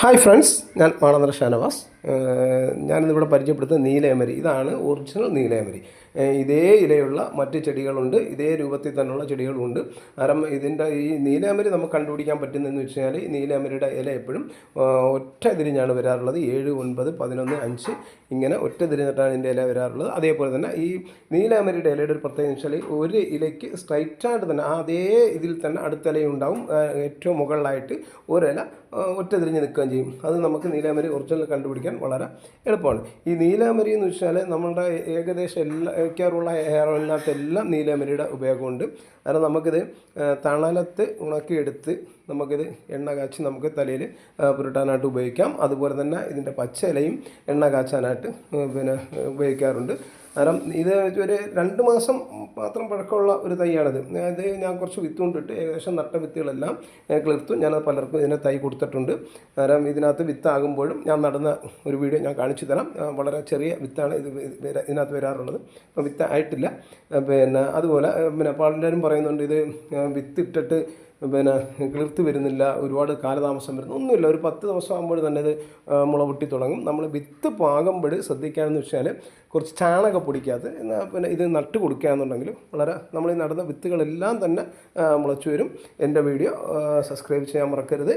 Hi friends, ഞാൻ മാണന്തര ഷാനവാസ്. ഞാനിന്നിവിടെ പരിചയപ്പെടുത്തുന്നത് നീലയമരി. ഇതാണ് ഒറിജിനൽ നീലയമരി. ഇതേ ഇലയുള്ള മറ്റ് ചെടികളുണ്ട്, ഇതേ രൂപത്തിൽ തന്നെയുള്ള ചെടികളുമുണ്ട്. കാരണം ഇതിൻ്റെ ഈ നീലയമരി നമുക്ക് കണ്ടുപിടിക്കാൻ പറ്റുന്നതെന്ന് വെച്ച് കഴിഞ്ഞാൽ ഈ നീലയമരിയുടെ ഇല എപ്പോഴും ഒറ്റ തിരിഞ്ഞാണ് വരാറുള്ളത്. 7, 9, 11, 5 ഇങ്ങനെ ഒറ്റ തിരിഞ്ഞിട്ടാണ് ഇതിൻ്റെ ഇല വരാറുള്ളത്. അതേപോലെ തന്നെ ഈ നീലയമരിയുടെ ഇലയുടെ ഒരു പ്രത്യേകത എന്ന് വെച്ചാൽ ഒരു ഇലയ്ക്ക് സ്ട്രൈറ്റായിട്ട് തന്നെ അതേ ഇതിൽ തന്നെ അടുത്ത ഇലയുണ്ടാവും. ഏറ്റവും മുകളിലായിട്ട് ഒരില ഒറ്റ തിരിഞ്ഞ് നിൽക്കുകയും ചെയ്യും. അത് നമുക്ക് നീലയമരി ഒറിജിനൽ കണ്ടുപിടിക്കാൻ വളരെ എളുപ്പമാണ്. ഈ നീലയമരി എന്ന് വെച്ചാൽ നമ്മളുടെ ഏകദേശം മിക്കവാറുള്ള ഹെയർ ഓയിലിനകത്തെല്ലാം നീലയമരിയുടെ ഉപയോഗമുണ്ട്. കാരണം നമുക്കിത് തണലത്ത് ഉണക്കിയെടുത്ത് നമുക്കിത് എണ്ണ കാച്ചി നമുക്ക് തലയിൽ പുരട്ടാനായിട്ട് ഉപയോഗിക്കാം. അതുപോലെ തന്നെ ഇതിൻ്റെ പച്ച ഇലയും എണ്ണ കാച്ചാനായിട്ട് ഉപയോഗിക്കാറുണ്ട്. കാരണം ഇത് ഒരു 2 മാസം മാത്രം പഴക്കമുള്ള ഒരു തൈയാണിത്. ഇത് ഞാൻ കുറച്ച് വിത്ത് കൊണ്ടിട്ട് ഏകദേശം നട്ട വിത്തുകളെല്ലാം കിളിർത്തു. ഞാനത് പലർക്കും ഇതിനെ തൈ കൊടുത്തിട്ടുണ്ട്. കാരണം ഇതിനകത്ത് വിത്താകുമ്പോഴും ഞാൻ നടുന്ന ഒരു വീഡിയോ ഞാൻ കാണിച്ചു തരാം. വളരെ ചെറിയ വിത്താണ് ഇതിനകത്ത് വരാറുള്ളത്. അപ്പോൾ വിത്ത് ആയിട്ടില്ല. അതുപോലെ പലരും പറയുന്നുണ്ട് ഇത് വിത്തിട്ടിട്ട് കിളിർത്ത് വരുന്നില്ല, ഒരുപാട് കാലതാമസം വരുന്നു. ഒന്നുമില്ല, ഒരു 10 ദിവസം ആകുമ്പോൾ തന്നെ ഇത് മുള പൊട്ടി തുടങ്ങും. നമ്മൾ വിത്ത് പാകുമ്പോൾ ശ്രദ്ധിക്കുകയെന്ന് വെച്ചാൽ കുറച്ച് ചാണകപ്പൊടിക്കകത്ത് ഇത് നട്ട് കൊടുക്കുകയെന്നുണ്ടെങ്കിൽ വളരെ നമ്മൾ ഈ നടുന്ന വിത്തുകളെല്ലാം തന്നെ മുളച്ചു വരും. എൻ്റെ വീഡിയോ സബ്സ്ക്രൈബ് ചെയ്യാൻ മറക്കരുത്.